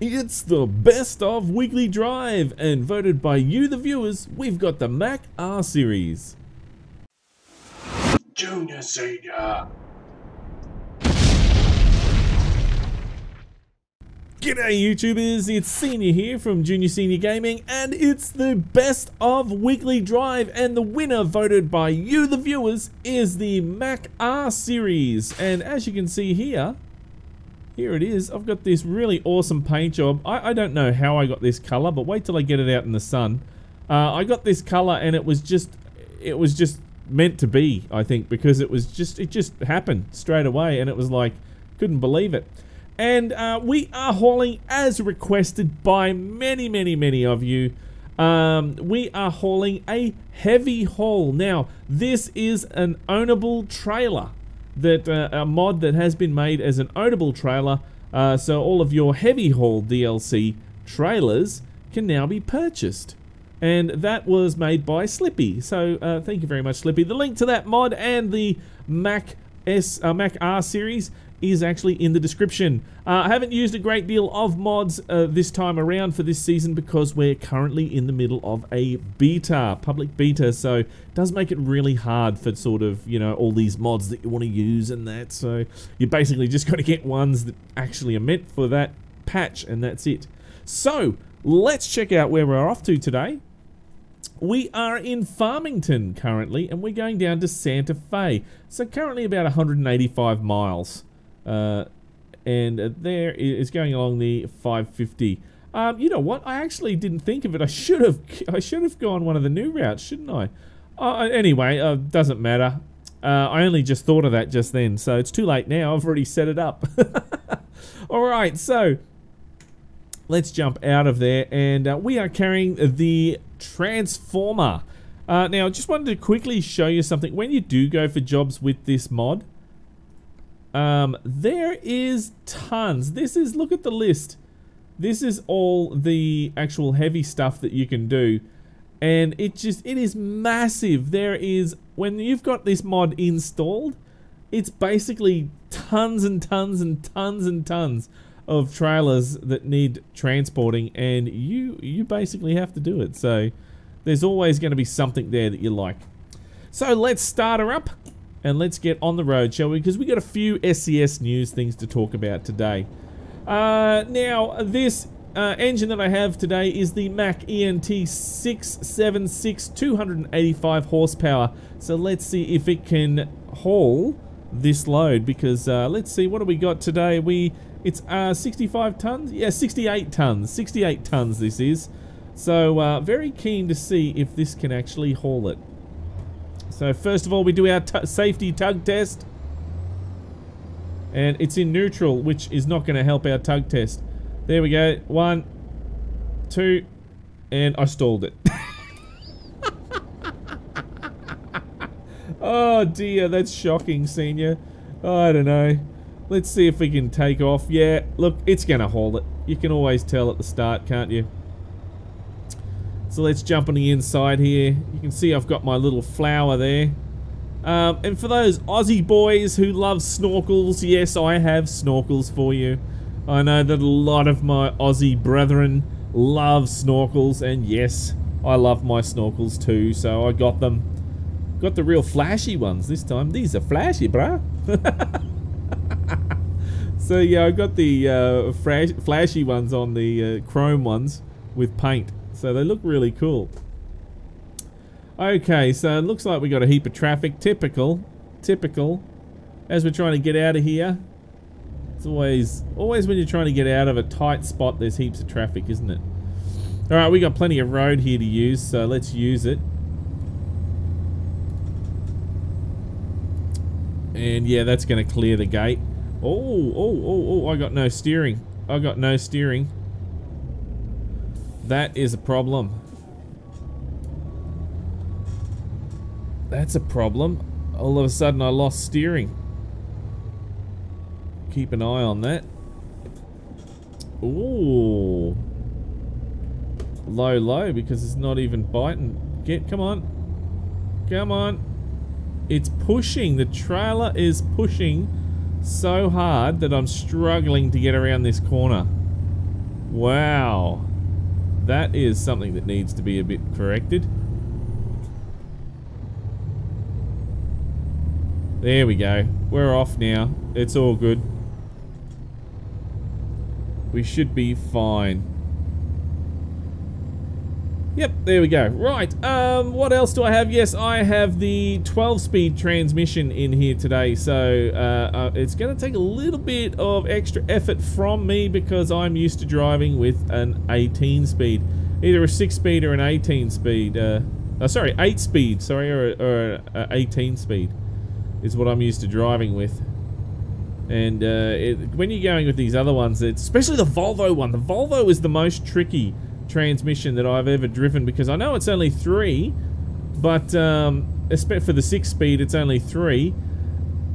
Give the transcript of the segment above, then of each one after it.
It's the best of weekly drive, and voted by you, the viewers, we've got the Mack R Series. Junior, Senior. G'day YouTubers, it's Senior here from Junior Senior Gaming, and it's the best of weekly drive, and the winner voted by you, the viewers, is the Mack R Series. And as you can see here it is. I've got this really awesome paint job. I don't know how I got this color, but wait till I get it out in the sun. I got this color and it was just meant to be, I think, because it just happened straight away, and it was like, couldn't believe it. And we are hauling, as requested by many of you, we are hauling a heavy haul. Now, this is an ownable trailer, that a mod that has been made as an ownable trailer, so all of your heavy haul DLC trailers can now be purchased. And that was made by Slippy, so thank you very much, Slippy. The link to that mod and the Mack R Series is actually in the description. I haven't used a great deal of mods this time around for this season because we're currently in the middle of a beta, public beta, so it does make it really hard for sort of, you know, all these mods that you want to use and that, so you basically just got to get ones that actually are meant for that patch, and that's it. So, let's check out where we're off to today. We are in Farmington currently, and we're going down to Santa Fe, so currently about 185 miles. And there is going along the 550. You know what? I actually didn't think of it. I should have gone one of the new routes, shouldn't I? Anyway, doesn't matter. I only just thought of that just then, so it's too late now. I've already set it up. All right, so let's jump out of there, and we are carrying the Transformer. Now, I just wanted to quickly show you something. When you do go for jobs with this mod, there is tons. Look at the list. This is all the actual heavy stuff that you can do, and it is massive. There is, when you've got this mod installed, it's basically tons and tons and tons and tons of trailers that need transporting, and you basically have to do it. So there's always going to be something there that you like. So let's start her up. And let's get on the road, shall we? Because we got a few SCS news things to talk about today. Now, this engine that I have today is the Mack ENT 676, 285 horsepower. So let's see if it can haul this load. Because let's see, what do we got today? It's 65 tons? Yeah, 68 tons. 68 tons this is. So very keen to see if this can actually haul it. So first of all, we do our safety tug test, and it's in neutral, which is not going to help our tug test. There we go, 1, 2, and I stalled it. Oh dear, that's shocking, Senior. I don't know. Let's see if we can take off. Yeah, look, it's going to haul it. You can always tell at the start, can't you? So let's jump on the inside here. You can see I've got my little flower there. And for those Aussie boys who love snorkels, yes, I have snorkels for you. I know that a lot of my Aussie brethren love snorkels, and yes, I love my snorkels too, so I got them. Got the real flashy ones this time. These are flashy, bruh. So yeah, I got the flashy ones on the chrome ones with paint. So they look really cool. Okay, so it looks like we got a heap of traffic. Typical. As we're trying to get out of here. It's always when you're trying to get out of a tight spot, there's heaps of traffic, isn't it? Alright, we got plenty of road here to use, so let's use it. And yeah, that's going to clear the gate. Oh, I got no steering. That is a problem. That's a problem. All of a sudden I lost steering. Keep an eye on that. Ooh. Low, because it's not even biting. Come on. It's pushing. The trailer is pushing so hard that I'm struggling to get around this corner. Wow. That is something that needs to be a bit corrected. There we go. We're off now. It's all good. We should be fine. Yep, there we go. Right, what else do I have? Yes, I have the 12-speed transmission in here today, so it's going to take a little bit of extra effort from me because I'm used to driving with an 18-speed. Either a 6-speed or an 18-speed. Sorry, 8-speed, sorry, or an 18-speed is what I'm used to driving with. And when you're going with these other ones, especially the Volvo one, the Volvo is the most tricky transmission that I've ever driven because I know it's only 3, but for the 6-speed it's only 3,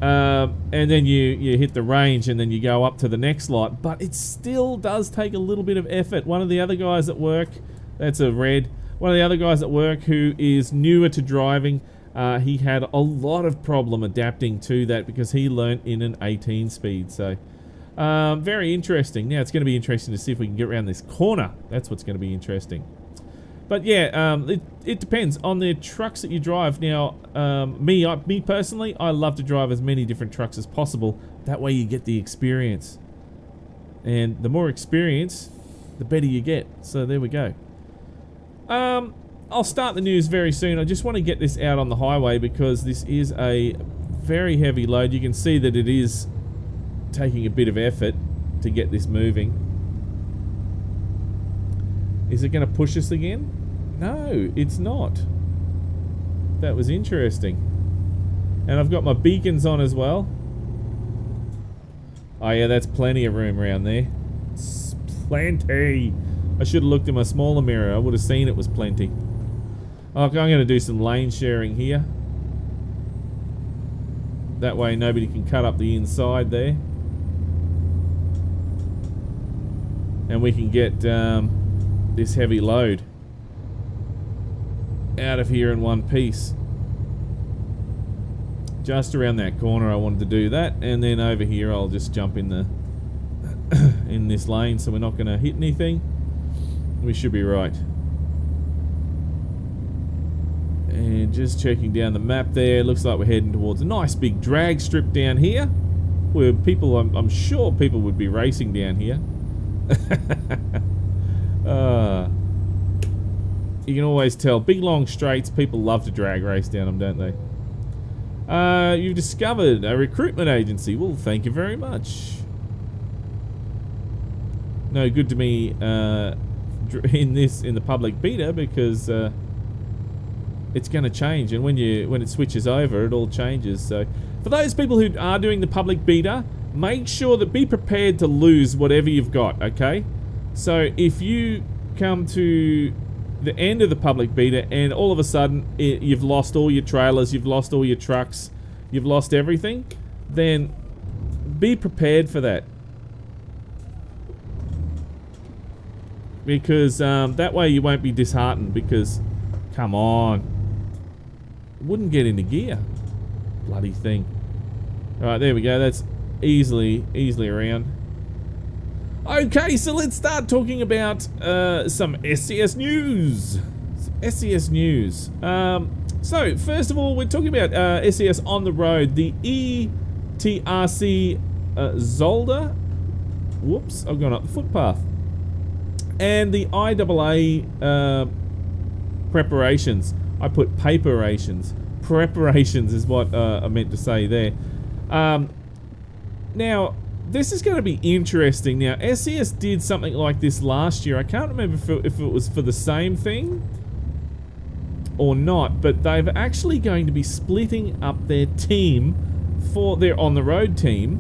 and then you hit the range and then you go up to the next lot, but it still does take a little bit of effort. One of the other guys at work, that's a red, one of the other guys at work who is newer to driving, he had a lot of problem adapting to that because he learnt in an 18-speed, so very interesting. Now it's going to be interesting to see if we can get around this corner. That's what's going to be interesting. But yeah, it depends on the trucks that you drive. Now, me personally, I love to drive as many different trucks as possible. That way you get the experience. And the more experience, the better you get. So there we go. I'll start the news very soon. I just want to get this out on the highway because this is a very heavy load. You can see that it is taking a bit of effort to get this moving. Is it going to push us again? No, it's not. That was interesting. And I've got my beacons on as well. Oh yeah, that's plenty of room around there. It's plenty. I should have looked in my smaller mirror. I would have seen it was plenty. Okay, I'm going to do some lane sharing here. That way nobody can cut up the inside there. And we can get this heavy load out of here in one piece. Just around that corner I wanted to do that, and then over here I'll just jump in the in this lane so we're not going to hit anything. We should be right. And just checking down the map there, looks like we're heading towards a nice big drag strip down here where people, I'm sure people would be racing down here. You can always tell big long straights, people love to drag race down them, don't they? You've discovered a recruitment agency. Well, thank you very much. No good to me in the public beta because it's going to change, and when it switches over, it all changes. So for those people who are doing the public beta, make sure that be prepared to lose whatever you've got, okay? So if you come to the end of the public beta and all of a sudden you've lost all your trailers, you've lost all your trucks, you've lost everything, then be prepared for that. Because that way you won't be disheartened because, come on, it wouldn't get into gear. Bloody thing. Alright, there we go. That's easily around. Okay, so let's start talking about some SCS news. SCS news. So first of all, we're talking about SCS on the road. The ETRC Zolder. Whoops, I've gone up the footpath. And the IAA preparations. I put paperations. Preparations is what I meant to say there. Now, this is going to be interesting. Now, SCS did something like this last year. I can't remember if it was for the same thing or not, but they're actually going to be splitting up their team for their on-the-road team,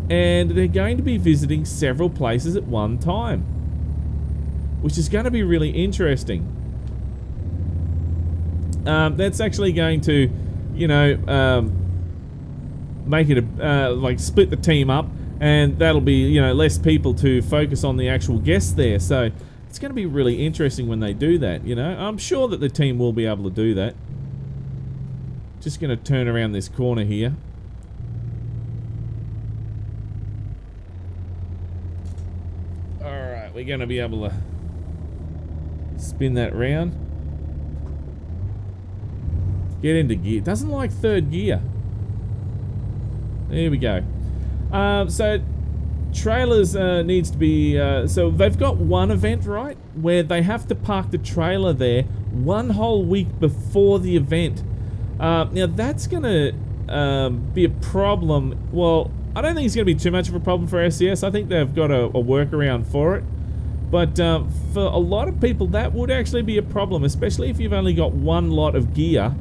and they're going to be visiting several places at one time, which is going to be really interesting. That's actually going to, you know, make it a, like split the team up, and that'll be, you know, less people to focus on the actual guests there. So it's going to be really interesting when they do that, you know. I'm sure that the team will be able to do that. Just going to turn around this corner here. we're going to be able to spin that round. Get into gear. Doesn't like third gear. There we go. So trailers needs to be... so they've got one event, right? Where they have to park the trailer there one whole week before the event. Now that's going to be a problem. Well, I don't think it's going to be too much of a problem for SCS. I think they've got a workaround for it. But for a lot of people, that would actually be a problem, especially if you've only got one lot of gear.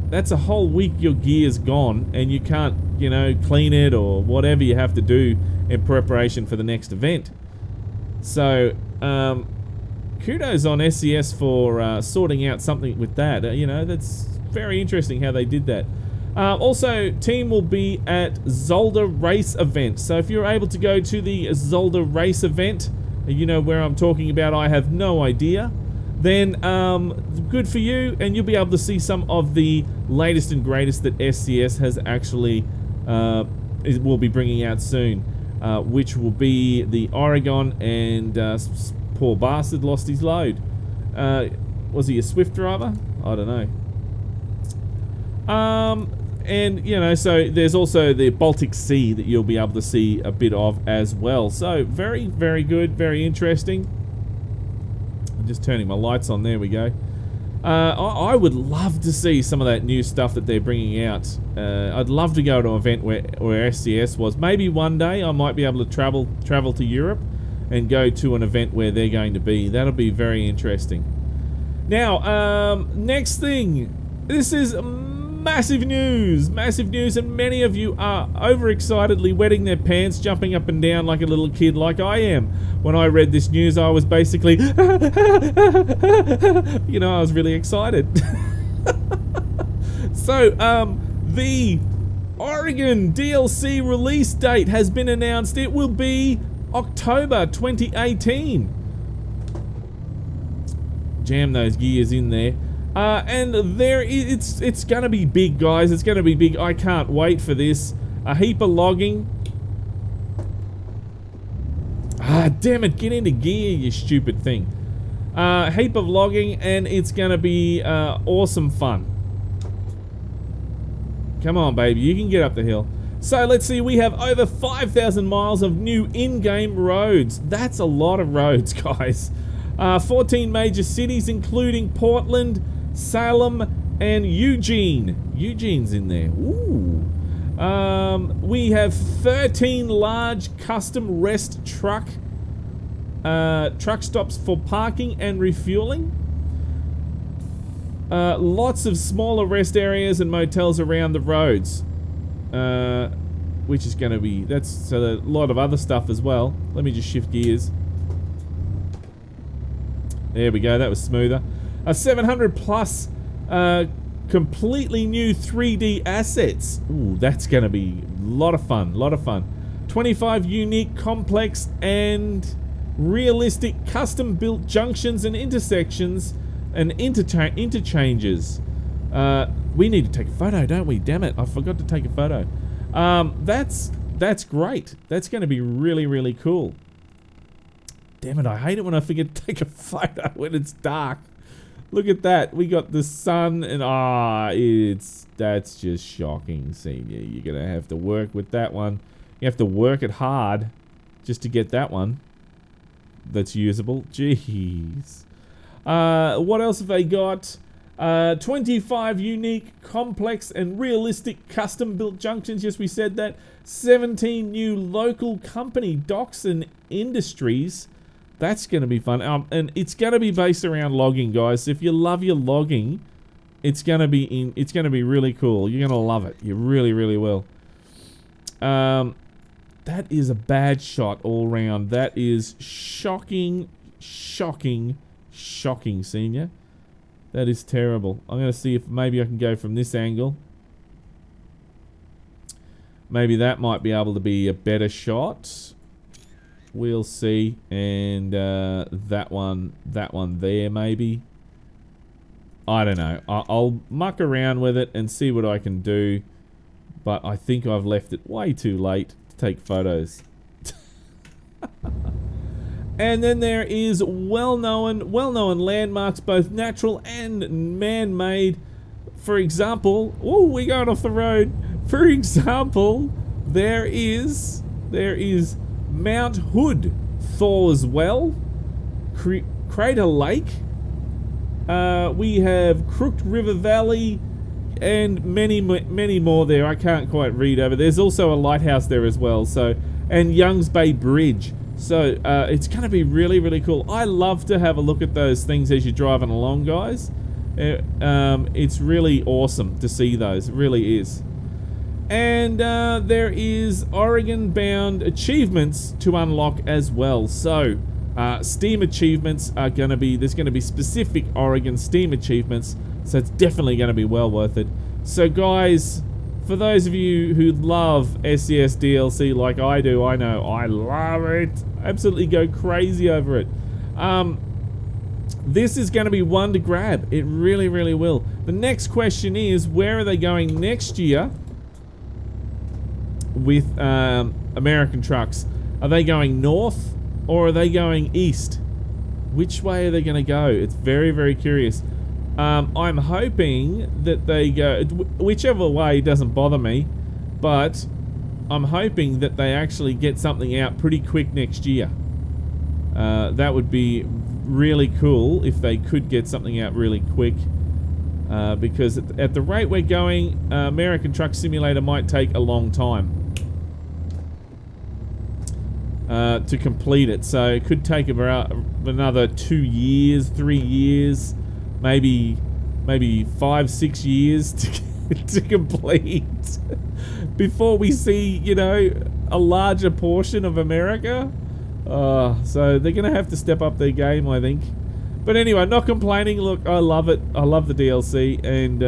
That's a whole week your gear's gone, and you can't, you know, clean it or whatever you have to do in preparation for the next event. So, kudos on SCS for sorting out something with that. You know, that's very interesting how they did that. Also, team will be at Zolder Race event. So if you're able to go to the Zolder Race event, you know where I'm talking about, I have no idea, then good for you, and you'll be able to see some of the latest and greatest that SCS has actually will be bringing out soon, which will be the Oregon, and poor bastard lost his load. Was he a Swift driver? I don't know. And, you know, so there's also the Baltic Sea that you'll be able to see a bit of as well. So, very, very good, very interesting. I'm just turning my lights on, there we go. I would love to see some of that new stuff that they're bringing out. I'd love to go to an event where SCS was. Maybe one day I might be able to travel to Europe and go to an event where they're going to be. That'll be very interesting. Now, next thing. This is massive news, and many of you are overexcitedly wetting their pants, jumping up and down like a little kid like I am. When I read this news, I was basically, you know, I was really excited. So, the Oregon DLC release date has been announced. It will be October 2018. Jam those gears in there. And it's gonna be big, guys. It's gonna be big. I can't wait for this. A heap of logging. Ah, damn it! Get into gear, you stupid thing. A heap of logging, and it's gonna be awesome fun. Come on, baby, you can get up the hill. So let's see. We have over 5,000 miles of new in-game roads. That's a lot of roads, guys. 14 major cities, including Portland, Salem, and Eugene. Eugene's in there. Ooh. We have 13 large custom rest truck stops for parking and refueling. Lots of smaller rest areas and motels around the roads. Which is going to be... That's a lot of other stuff as well. Let me just shift gears. There we go, that was smoother. 700 plus completely new 3D assets. Ooh, that's going to be a lot of fun, 25 unique, complex, and realistic custom-built junctions and intersections and interchanges. We need to take a photo, don't we? Damn it, I forgot to take a photo. That's great. That's going to be really, really cool. Damn it, I hate it when I forget to take a photo when it's dark. Look at that. We got the sun and that's just shocking, senior. You're going to have to work with that one. You have to work it hard just to get that one that's usable. Jeez. What else have they got? 25 unique, complex, and realistic custom-built junctions. Yes, we said that. 17 new local company docks and industries. That's going to be fun. And it's going to be based around logging, guys. If you love your logging, it's going to be really cool. You're going to love it. You really, really will. That is a bad shot all round. That is shocking, shocking, shocking, senior. That is terrible. I'm going to see if maybe I can go from this angle. Maybe that might be able to be a better shot. We'll see. And that one there maybe. I don't know. I'll muck around with it and see what I can do. But I think I've left it way too late to take photos. And then there is well-known landmarks, both natural and man-made. For example, oh, we're going off the road. For example, there is Mount Hood, Thor's Well, Crater Lake. We have Crooked River Valley, and many more there. I can't quite read over. There's also a lighthouse there as well. So, and Youngs Bay Bridge. So it's going to be really, really cool. I love to have a look at those things as you're driving along, guys. It's really awesome to see those. It really is. And there is Oregon-bound achievements to unlock as well. So Steam achievements are going to be, there's going to be specific Oregon Steam achievements. So it's definitely going to be well worth it. So guys, for those of you who love SCS DLC like I do, I know I love it. Absolutely go crazy over it. This is going to be one to grab. It really, really will. The next question is, where are they going next year with American trucks? Are they going north or are they going east? Which way are they going to go? It's very, very curious. I'm hoping that they go whichever way doesn't bother me, but I'm hoping that they actually get something out pretty quick next year. That would be really cool if they could get something out really quick, because at the rate we're going, American Truck Simulator might take a long time to complete it. So it could take about another 2 years, 3 years, maybe 5-6 years to complete before we see, you know, a larger portion of America. So they're gonna have to step up their game, I think. But anyway, not complaining. Look, I love it. I love the DLC, and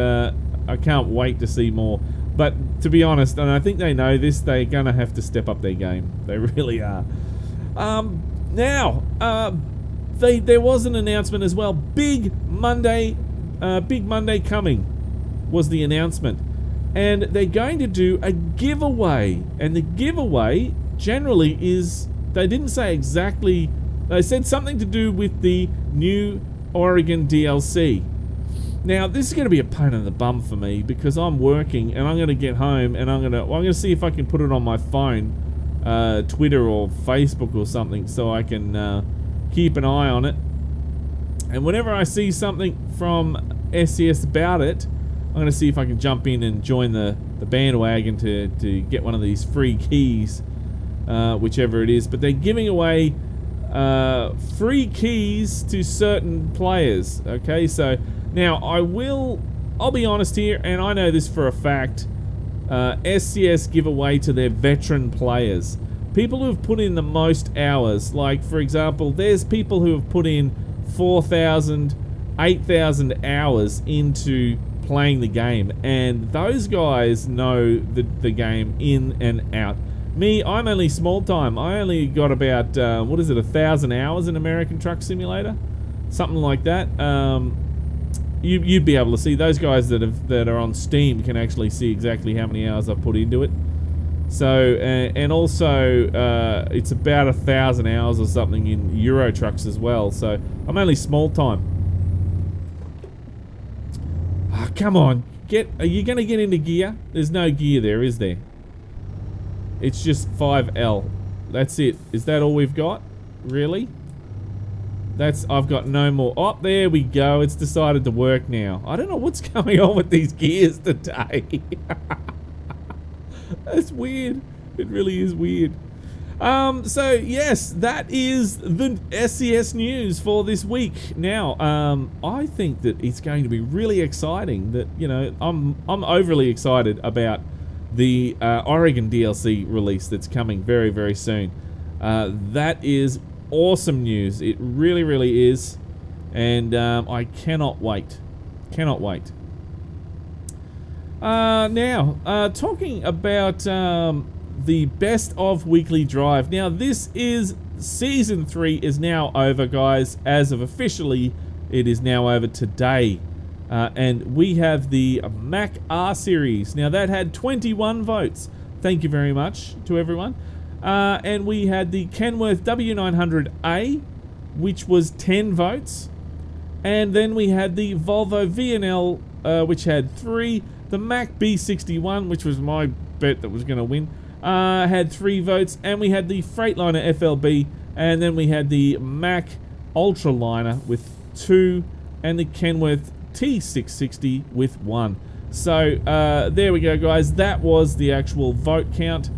I can't wait to see more. But to be honest, and I think they know this, they're gonna have to step up their game. They really are. Now, there was an announcement as well. Big Monday coming was the announcement, and they're going to do a giveaway. And the giveaway generally is, they didn't say exactly, they said something to do with the new Oregon DLC. Now this is going to be a pain in the bum for me because I'm working and I'm going to get home and I'm going to see if I can put it on my phone, Twitter or Facebook or something, so I can keep an eye on it. And whenever I see something from SCS about it, I'm going to see if I can jump in and join the bandwagon to get one of these free keys, whichever it is. But they're giving away free keys to certain players. Okay, so now I'll be honest here, and I know this for a fact. SCS give away to their veteran players, people who have put in the most hours. Like, for example, there's people who have put in 4,000, 8,000 hours into playing the game, and those guys know the game in and out. Me, I'm only small time. I only got about, what is it, 1,000 hours in American Truck Simulator? Something like that. You'd be able to see. Those guys that are on Steam can actually see exactly how many hours I've put into it. So, and also, it's about 1,000 hours or something in Euro Trucks as well. So, I'm only small time. Oh, come on. Are you going to get into gear? There's no gear there, is there? It's just 5L. That's it. Is that all we've got? Really? I've got no more. Oh, there we go. It's decided to work now. I don't know what's going on with these gears today. That's weird. It really is weird. So yes, that is the SCS news for this week. Now, I think that it's going to be really exciting. That, you know, I'm overly excited about the Oregon DLC release that's coming very, very soon. That is awesome news. It really, really is, and I cannot wait. Cannot wait. Now, talking about the best of weekly drive. Now, this is season 3 is now over, guys. As of officially, it is now over today, and we have the Mack R Series. Now, that had 21 votes. Thank you very much to everyone. And we had the Kenworth W900A, which was 10 votes. And then we had the Volvo VNL, which had 3. The Mack B61, which was my bet that was going to win, had 3 votes. And we had the Freightliner FLB. And then we had the Mack Ultraliner with 2. And the Kenworth T660 with 1. So there we go, guys. That was the actual vote count.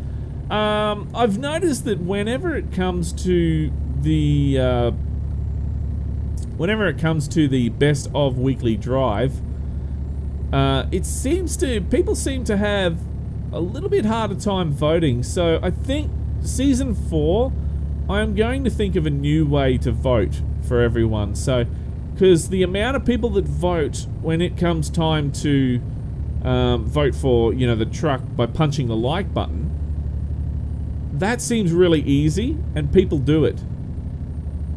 I've noticed that whenever it comes to the best of weekly drive, people seem to have a little bit harder time voting. So I think season 4, I'm going to think of a new way to vote for everyone. So, because the amount of people that vote when it comes time to vote for, you know, the truck by punching the like button, that seems really easy and people do it.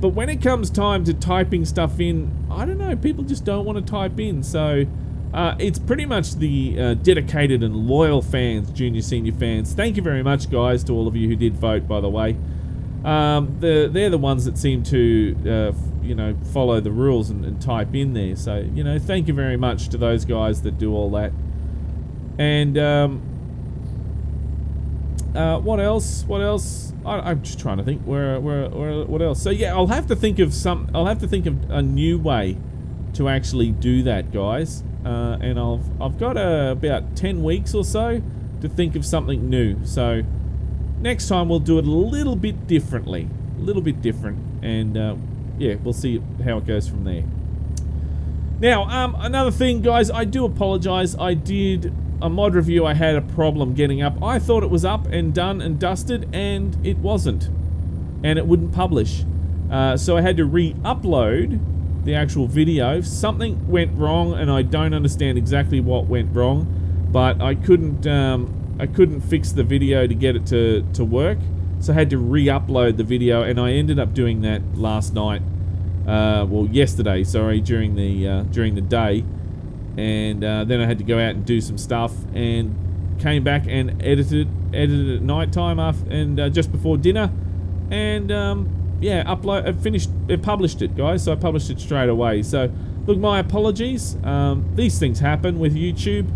But when it comes time to typing stuff in, I don't know, people just don't want to type in. So it's pretty much the dedicated and loyal fans, junior, senior fans. Thank you very much, guys, to all of you who did vote, by the way. They're the ones that seem to, you know, follow the rules and type in there. So, you know, thank you very much to those guys that do all that. And what else? What else? I'm just trying to think. What else? So yeah, I'll have to think of a new way to actually do that, guys. And I've got about 10 weeks or so to think of something new. So next time we'll do it a little bit differently, and yeah, we'll see how it goes from there. Now, another thing, guys, I do apologize. I did a mod review. I had a problem getting up. I thought it was up and done and dusted, and it wasn't, and it wouldn't publish. So I had to re-upload the actual video. Something went wrong, and I don't understand exactly what went wrong, but I couldn't fix the video to get it to work, so I had to re-upload the video, and I ended up doing that last night. Well, yesterday, sorry, during the day, and then I had to go out and do some stuff, and came back and edited it at night time and just before dinner, and yeah, published it, guys. So I published it straight away. So look, my apologies. These things happen with YouTube,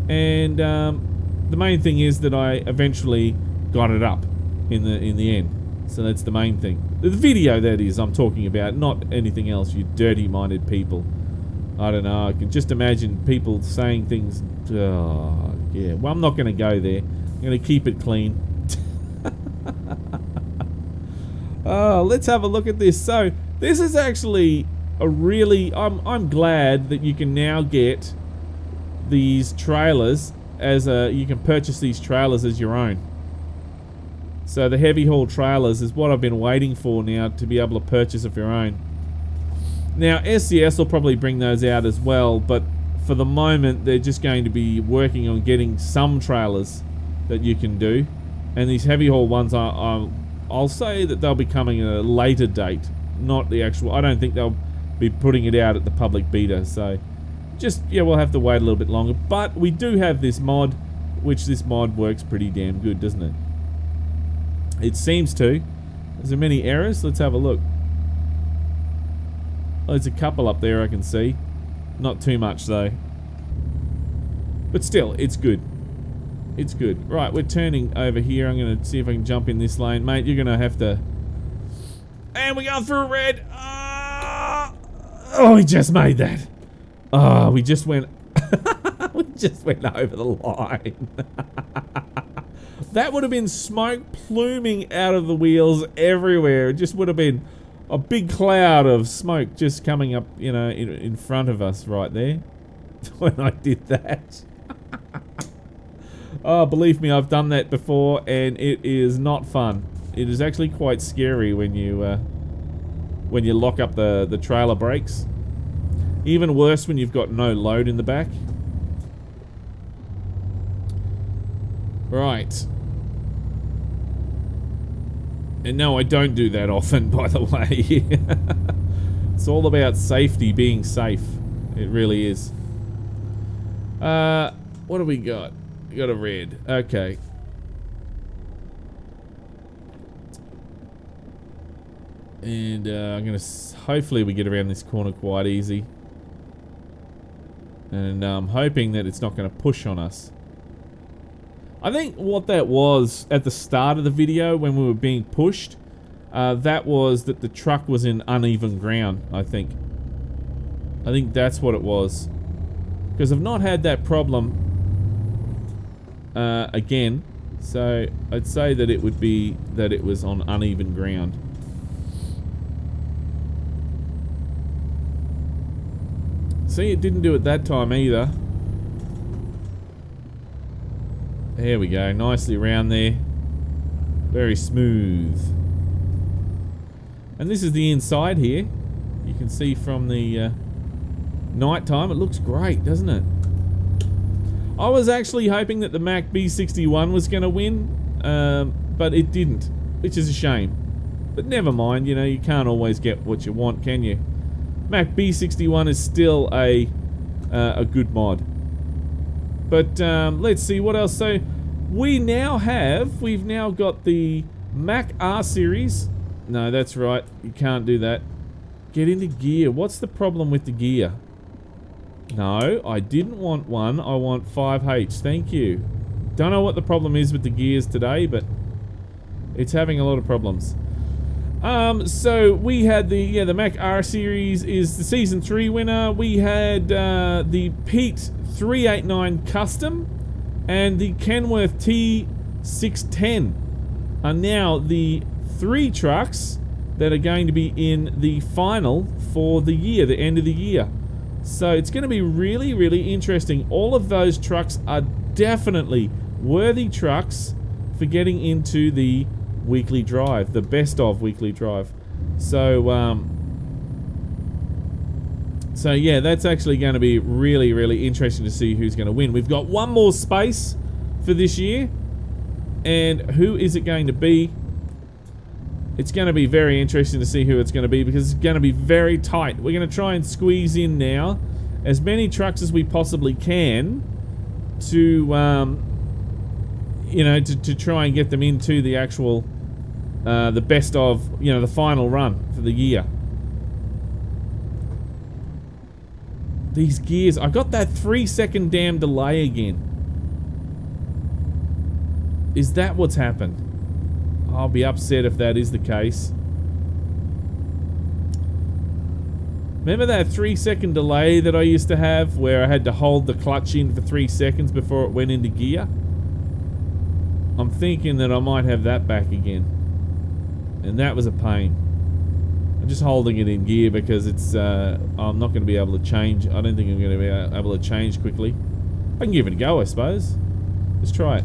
and the main thing is that I eventually got it up in the end. So that's the main thing. The video, that is, I'm talking about, not anything else, you dirty-minded people. I don't know, I can just imagine people saying things. Oh, yeah, well, I'm not going to go there. I'm going to keep it clean. Oh, let's have a look at this. So, this is actually a really... I'm glad that you can now get these trailers as a... You can purchase these trailers as your own. So the heavy haul trailers is what I've been waiting for now, to be able to purchase of your own. Now SCS will probably bring those out as well, but for the moment they're just going to be working on getting some trailers that you can do, and these heavy haul ones I'll say that they'll be coming at a later date, not the actual... I don't think they'll be putting it out at the public beta, so just, yeah, we'll have to wait a little bit longer. But we do have this mod, which this mod works pretty damn good, doesn't it? It seems to. Is there many errors? Let's have a look. Oh, there's a couple up there I can see. Not too much though. But still, it's good. It's good. Right, we're turning over here. I'm going to see if I can jump in this lane. Mate, you're going to have to... And we're going through a red. Oh, we just made that. Oh, we just went... we just went over the line. That would have been smoke pluming out of the wheels everywhere. It just would have been a big cloud of smoke just coming up, you know, in front of us right there when I did that. Oh, believe me, I've done that before, and it is not fun. It is actually quite scary when you lock up the trailer brakes. Even worse when you've got no load in the back. Right. And no, I don't do that often, by the way. It's all about safety, being safe. It really is. What do we got? We got a red. Okay. And I'm going to... Hopefully we get around this corner quite easy. And I'm hoping that it's not going to push on us. I think what that was at the start of the video when we were being pushed, that was that the truck was in uneven ground, I think. I think that's what it was. Because I've not had that problem again. So I'd say that it would be that it was on uneven ground. See, it didn't do it that time either. There we go, nicely around there. Very smooth. And this is the inside here. You can see from the night time, it looks great, doesn't it? I was actually hoping that the Mack B61 was going to win, but it didn't, which is a shame. But never mind, you know, you can't always get what you want, can you? Mack B61 is still a good mod. But let's see what else. So we've now got the Mack R Series. No, that's right, you can't do that. Get into gear. What's the problem with the gear? No, I didn't want one. I want 5H. Thank you. Don't know what the problem is with the gears today, but it's having a lot of problems. So we had the Mack R Series is the Season 3 winner. We had the Pete 389 Custom and the Kenworth T610 are now the 3 trucks that are going to be in the final for the year, the end of the year. So it's going to be really, really interesting. All of those trucks are definitely worthy trucks for getting into the weekly drive, the best of weekly drive. So yeah, that's actually going to be really, really interesting to see who's going to win. We've got one more space for this year, and who is it going to be? It's going to be very interesting to see who it's going to be, because it's going to be very tight. We're going to try and squeeze in now as many trucks as we possibly can to you know, to try and get them into the actual the best of, you know, the final run for the year. These gears, I got that 3-second damn delay again. Is that what's happened? I'll be upset if that is the case. Remember that 3-second delay that I used to have where I had to hold the clutch in for 3 seconds before it went into gear? I'm thinking that I might have that back again. And that was a pain. I'm just holding it in gear because it's I'm not going to be able to change. I don't think I'm going to be able to change quickly. I can give it a go, I suppose. Let's try it.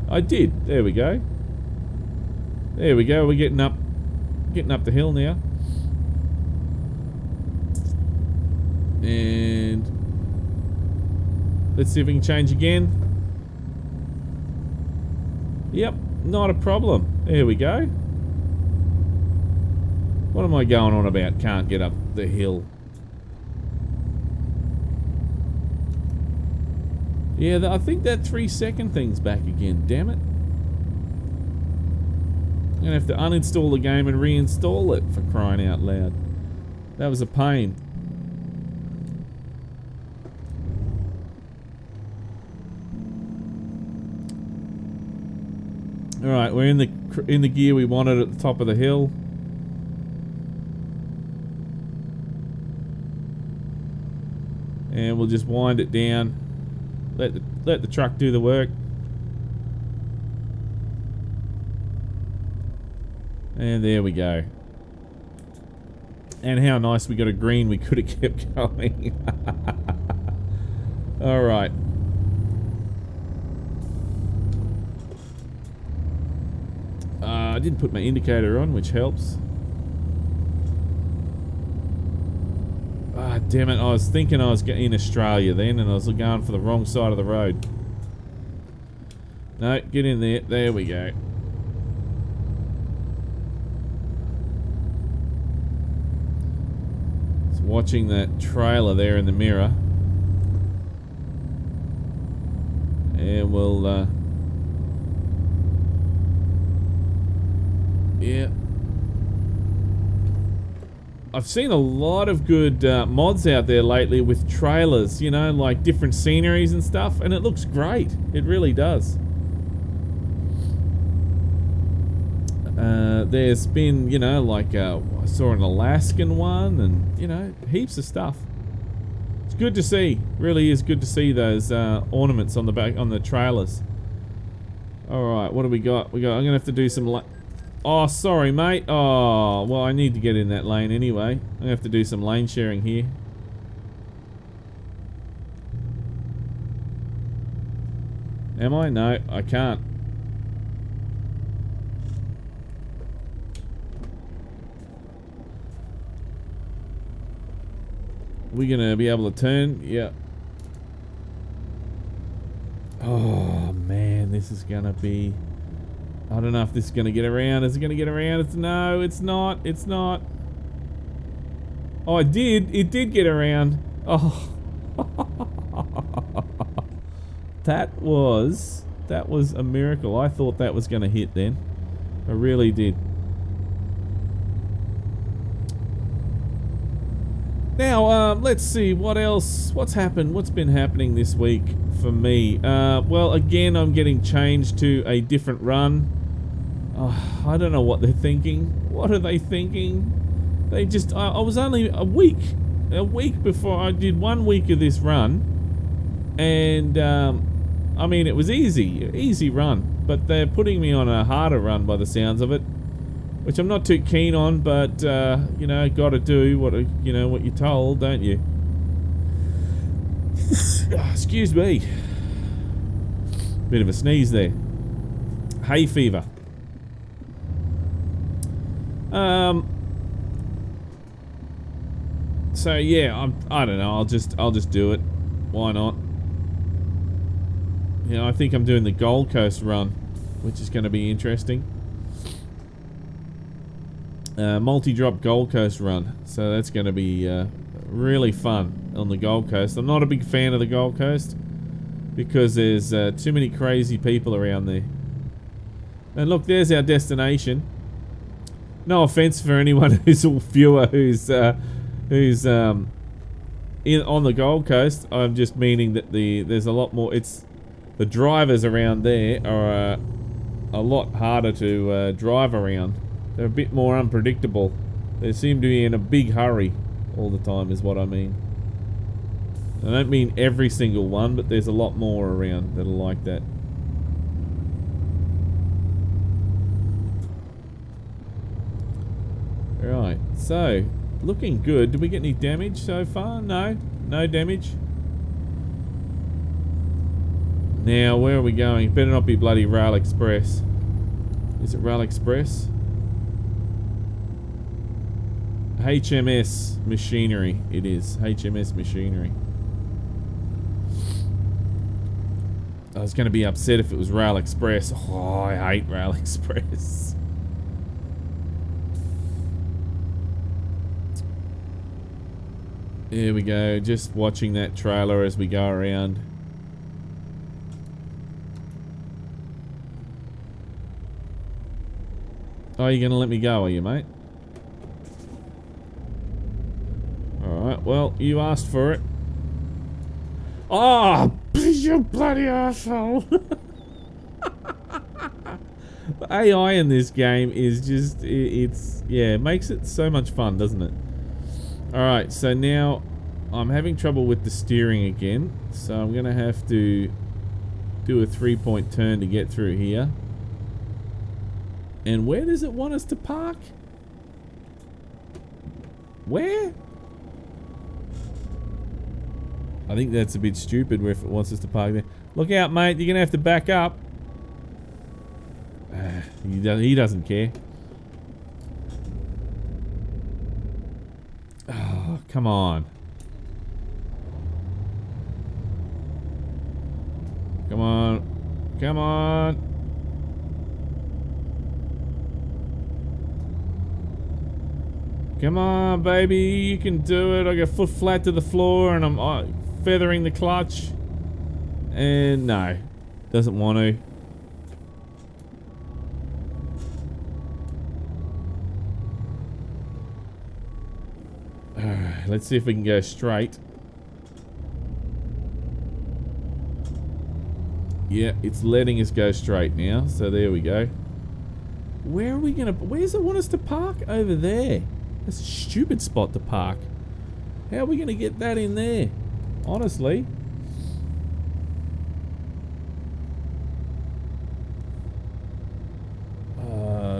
I did. There we go. There we go. We're getting up the hill now. And let's see if we can change again. Yep, not a problem. There we go. What am I going on about? Can't get up the hill. Yeah, I think that 3-second thing's back again, damn it. I'm gonna have to uninstall the game and reinstall it, for crying out loud. That was a pain. Alright, we're in the gear we wanted at the top of the hill. And we'll just wind it down. Let the truck do the work. And there we go. And how nice we got a green, we could have kept going. Alright. I didn't put my indicator on, which helps. Ah, damn it, I was thinking I was in Australia then, and I was going for the wrong side of the road. No, get in there. There we go. Just watching that trailer there in the mirror. And we'll I've seen a lot of good mods out there lately with trailers, you know, like different sceneries and stuff, and it looks great. It really does. There's been, you know, like I saw an Alaskan one, and you know, heaps of stuff. It's good to see. Really is good to see those ornaments on the back on the trailers. All right, what do we got? I'm gonna have to do some. Oh, sorry, mate. Oh, well, I need to get in that lane anyway. I'm gonna have to do some lane sharing here. Am I? No, I can't. We gonna be able to turn? Yeah. Oh man, this is gonna be. I don't know if this is gonna get around. Is it gonna get around? No, it's not. It's not. Oh, it did. It did get around. Oh. That was a miracle. I thought that was gonna hit then. I really did. Now, let's see what else. What's happened? What's been happening this week for me? Well, again, I'm getting changed to a different run. I don't know what they're thinking. What are they thinking? They just. I was only a week before I did 1 week of this run, and I mean, it was easy run. But they're putting me on a harder run by the sounds of it. Which I'm not too keen on, but you know, gotta do what what you're told, don't you? Excuse me. Bit of a sneeze there. Hay fever. So yeah, I don't know. I'll just do it. Why not? You know, I think I'm doing the Gold Coast run, which is going to be interesting. Multi-drop Gold Coast run, so that's going to be really fun on the Gold Coast. I'm not a big fan of the Gold Coast because there's too many crazy people around there. And look, there's our destination. No offense for anyone who's a viewer who's on the Gold Coast. I'm just meaning that there's a lot more. It's the drivers around there are a lot harder to drive around. They're a bit more unpredictable. They seem to be in a big hurry all the time is what I mean. I don't mean every single one, but there's a lot more around that are like that. Right, so, looking good. Did we get any damage so far? No, no damage. Now, where are we going? Better not be bloody Rail Express. Is it Rail Express? HMS Machinery, it is. HMS Machinery. I was going to be upset if it was Rail Express. Oh, I hate Rail Express. There we go. Just watching that trailer as we go around. Oh, you're going to let me go, are you, mate? Alright, well, you asked for it. Oh, you bloody asshole. The AI in this game is just, yeah, it makes it so much fun, doesn't it? Alright, so now I'm having trouble with the steering again. So I'm going to have to do a 3-point turn to get through here. And where does it want us to park? Where? I think that's a bit stupid if it wants us to park there. Look out, mate. You're going to have to back up. He doesn't care. Oh, come on. Come on. Come on. Come on, baby. You can do it. I got foot flat to the floor and I'm feathering the clutch. And no. Doesn't want to. Alright, let's see if we can go straight. Yeah, it's letting us go straight now, so there we go. Where are we gonna... Where's it want us to park? Over there. That's a stupid spot to park. How are we gonna get that in there? Honestly.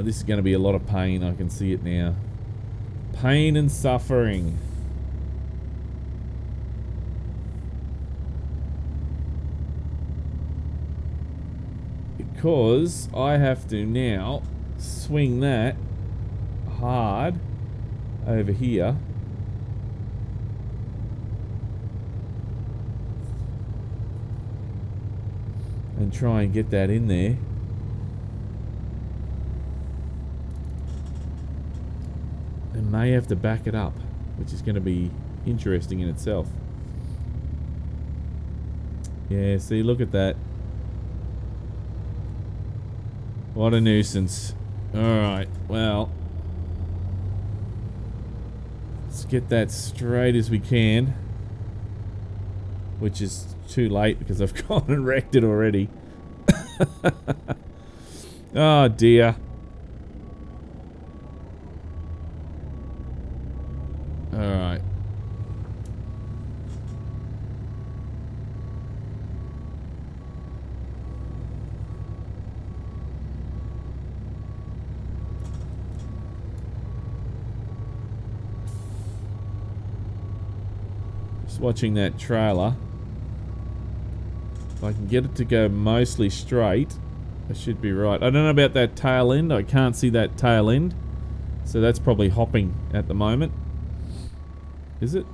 This is gonna be a lot of pain, I can see it now. Pain and suffering. Because I have to now swing that hard over here. And try and get that in there. And may have to back it up, which is going to be interesting in itself. Yeah, see, look at that. What a nuisance. Alright, well. Let's get that straight as we can. Which is too late because I've gone and wrecked it already. Oh dear. Alright. Just watching that trailer. If I can get it to go mostly straight, I should be right. I don't know about that tail end. I can't see that tail end. So that's probably hopping at the moment. Is it?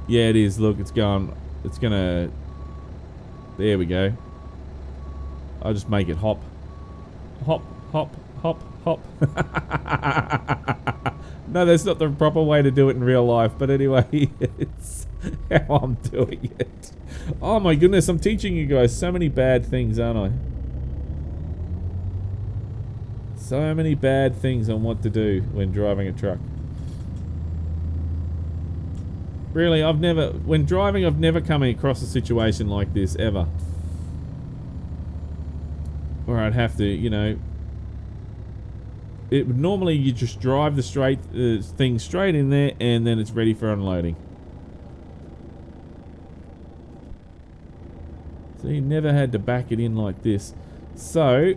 Yeah, it is. Look, it's going. It's gonna. There we go. I'll just make it hop. Hop, hop, hop, hop. No, that's not the proper way to do it in real life. But anyway, it's how I'm doing it. Oh my goodness, I'm teaching you guys so many bad things, aren't I? So many bad things on what to do when driving a truck. Really, when driving, I've never come across a situation like this, ever. Where I'd have to, you know... Normally, you just drive the thing straight in there, and then it's ready for unloading. So you never had to back it in like this. So...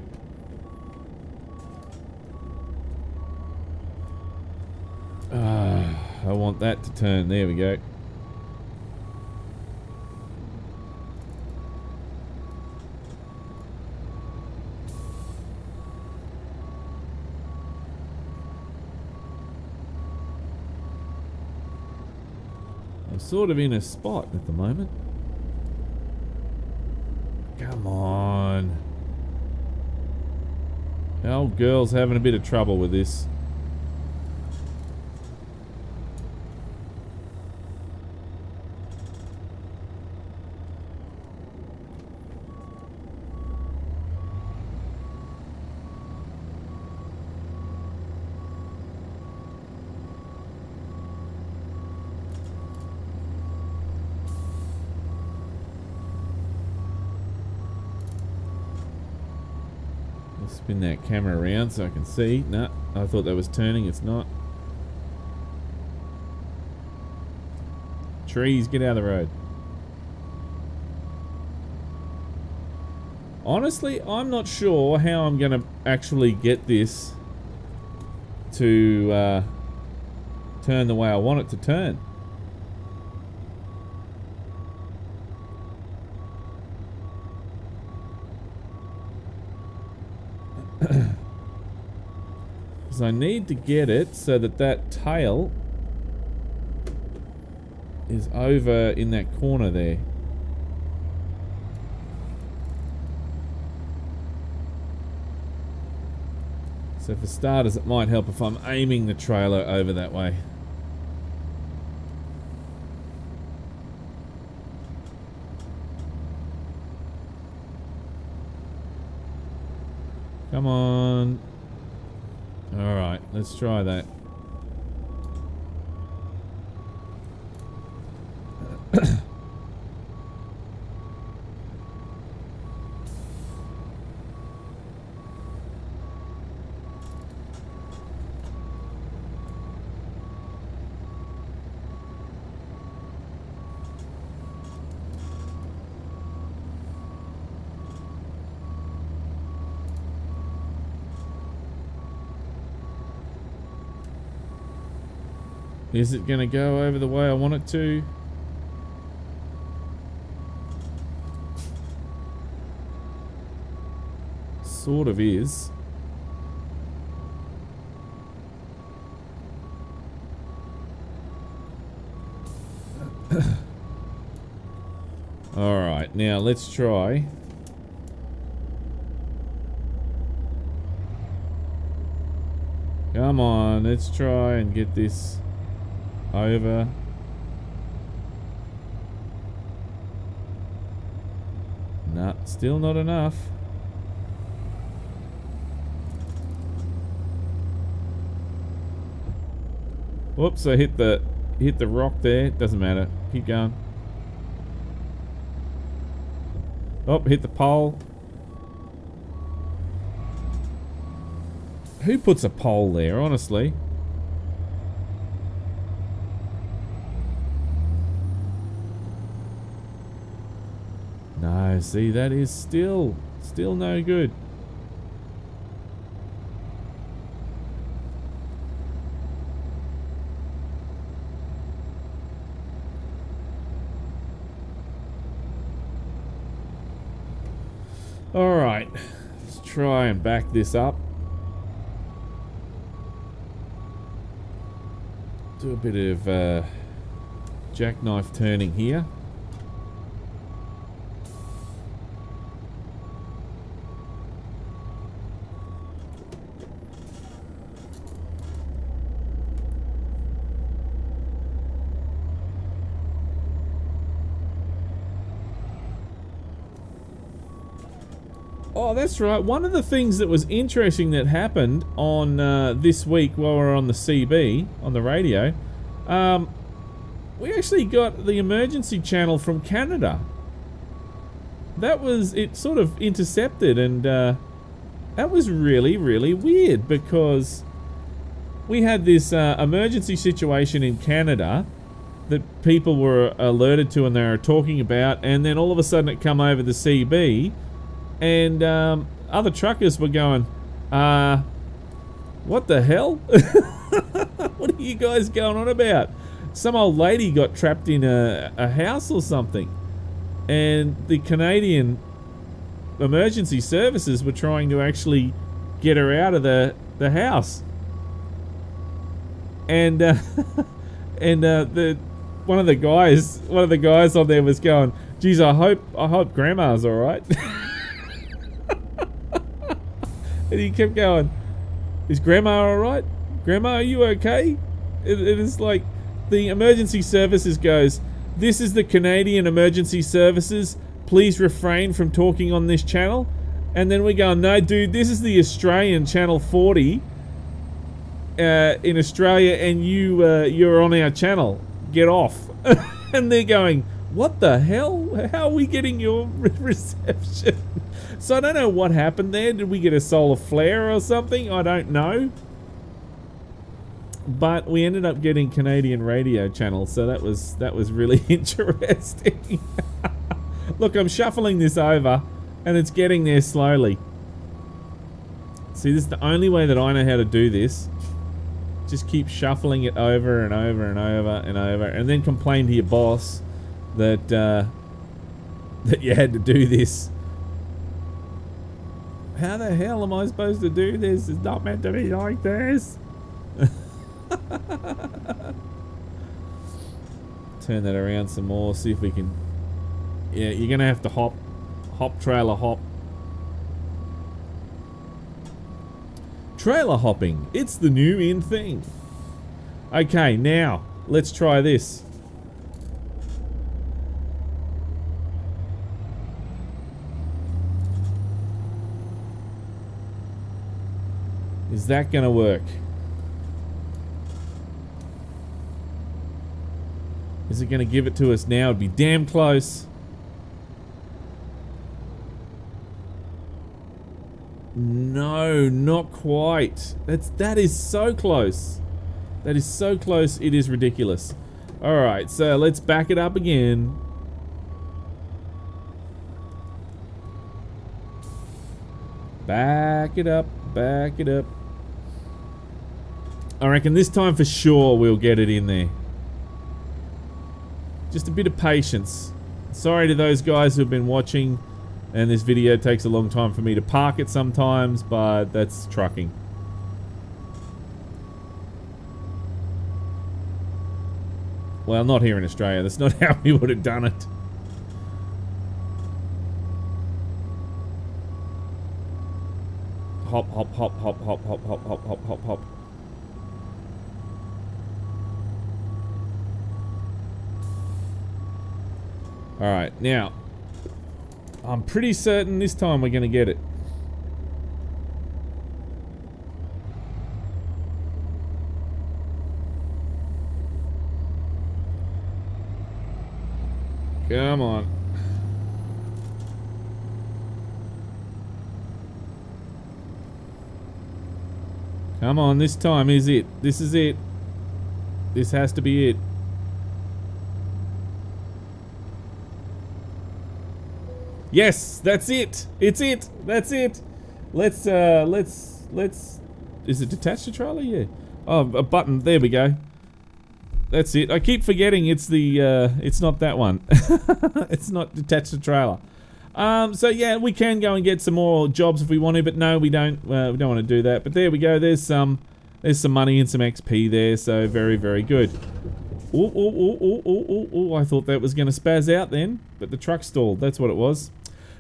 I want that to turn. There we go. I'm sort of in a spot at the moment. Come on. The old girl's having a bit of trouble with this. Spin that camera around so I can see. Nah, I thought that was turning. It's not. Trees, get out of the road. Honestly, I'm not sure how I'm going to actually get this to turn the way I want it to turn. Because I need to get it so that that tail is over in that corner there. So for starters, it might help if I'm aiming the trailer over that way. Come on. Alright, let's try that. Is it going to go over the way I want it to? Sort of is. Alright, now let's try. Come on, let's try and get this over. Nah, still not enough. Whoops, I hit the rock there. Doesn't matter. Keep going. Oh, hit the pole. Who puts a pole there, honestly? No, see, that is still no good. Alright, let's try and back this up. Do a bit of jackknife turning here. Oh, that's right. One of the things that was interesting that happened on this week while we were on the CB, on the radio, we actually got the emergency channel from Canada. That was, it sort of intercepted, and that was really, really weird, because we had this emergency situation in Canada that people were alerted to and they were talking about, and then all of a sudden it come over the CB. And other truckers were going, what the hell? What are you guys going on about? Some old lady got trapped in a house or something. And the Canadian emergency services were trying to actually get her out of the house. And one of the guys on there was going, geez, I hope Grandma's alright. And he kept going, is Grandma alright? Grandma, are you okay? It is like the emergency services goes, this is the Canadian emergency services. Please refrain from talking on this channel. And then we go, no, dude, this is the Australian channel 40 in Australia, and you're on our channel. Get off. And they're going, what the hell? How are we getting your reception? So I don't know what happened there. Did we get a solar flare or something? I don't know. But we ended up getting Canadian radio channels, so that was really interesting. Look, I'm shuffling this over, and it's getting there slowly. See, this is the only way that I know how to do this. Just keep shuffling it over and over and over and over, and then complain to your boss that that you had to do this. How the hell am I supposed to do this? It's not meant to be like this. Turn that around some more, see if we can. Yeah, you're gonna have to hop trailer hop. Trailer hopping, it's the new in thing. Okay, now let's try this. Is that gonna work? Is it gonna give it to us now? It'd be damn close. No, not quite. That is so close. That is so close, it is ridiculous. Alright, so let's back it up again. Back it up, back it up. I reckon this time for sure we'll get it in there. Just a bit of patience. Sorry to those guys who've been watching, and this video takes a long time for me to park it sometimes, but that's trucking. Well, not here in Australia. That's not how we would have done it. Hop, hop, hop, hop, hop, hop, hop, hop, hop, hop, hop. Alright, now, I'm pretty certain this time we're going to get it. Come on. Come on, this time is it. This is it. This has to be it. Yes, that's it. It's it. That's it. Let's is it detached to trailer? Yeah. Oh, a button. There we go. That's it. I keep forgetting it's the it's not that one. It's not detached to trailer. So yeah, we can go and get some more jobs if we want to, but no, we don't. We don't want to do that. But there we go. There's some money and some XP there. So very, very good. Oh, oh, oh, oh, oh, oh, oh! I thought that was going to spaz out then, but the truck stalled. That's what it was.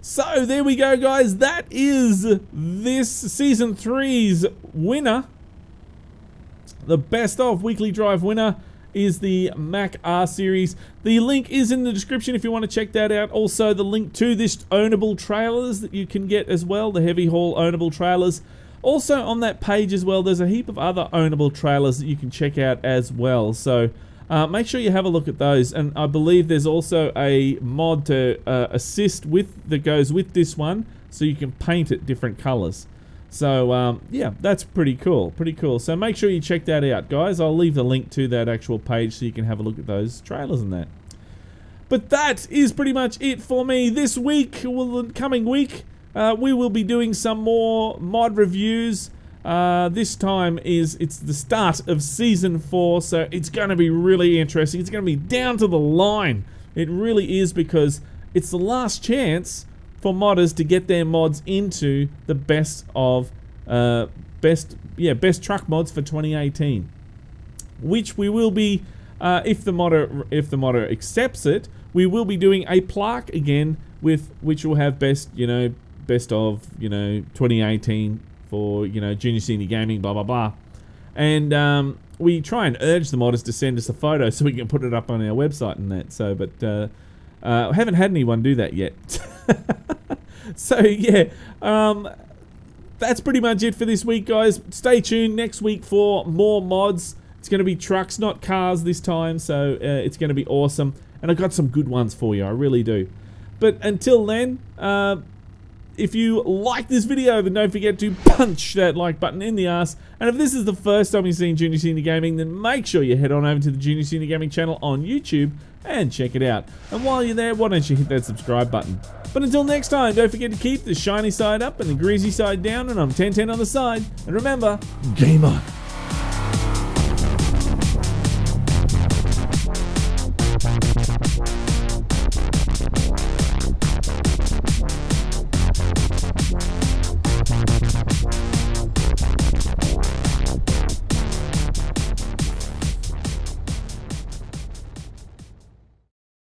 So there we go, guys. That is this Season 3's winner. The best of weekly drive winner is the Mack R Series. The link is in the description if you want to check that out. Also, the link to this Ownable trailers that you can get as well, the heavy haul Ownable trailers. Also on that page as well, there's a heap of other Ownable trailers that you can check out as well. So make sure you have a look at those. And I believe there's also a mod to assist with that goes with this one, so you can paint it different colors. So yeah, that's pretty cool, So make sure you check that out, guys. I'll leave the link to that actual page so you can have a look at those trailers and that. But that is pretty much it for me this week. Well, the coming week, we will be doing some more mod reviews. This time it's the start of Season 4, so it's going to be really interesting. It's going to be down to the line. It really is, because it's the last chance for modders to get their mods into the best truck mods for 2018, which we will be, if the modder accepts it, we will be doing a plaque again with which will have best of 2018 for junior senior gaming, blah blah blah. And we try and urge the modders to send us a photo so we can put it up on our website and that. So, but I haven't had anyone do that yet. So yeah, that's pretty much it for this week, guys. Stay tuned next week for more mods. It's going to be trucks, not cars this time, so it's going to be awesome. And I've got some good ones for you, I really do. But until then, if you like this video, then don't forget to punch that like button in the ass. And if this is the first time you've seen Junior Senior Gaming, then make sure you head on over to the Junior Senior Gaming channel on YouTube and check it out. And while you're there, why don't you hit that subscribe button? But until next time, don't forget to keep the shiny side up and the greasy side down, and I'm 1010 on the side. And remember, game on.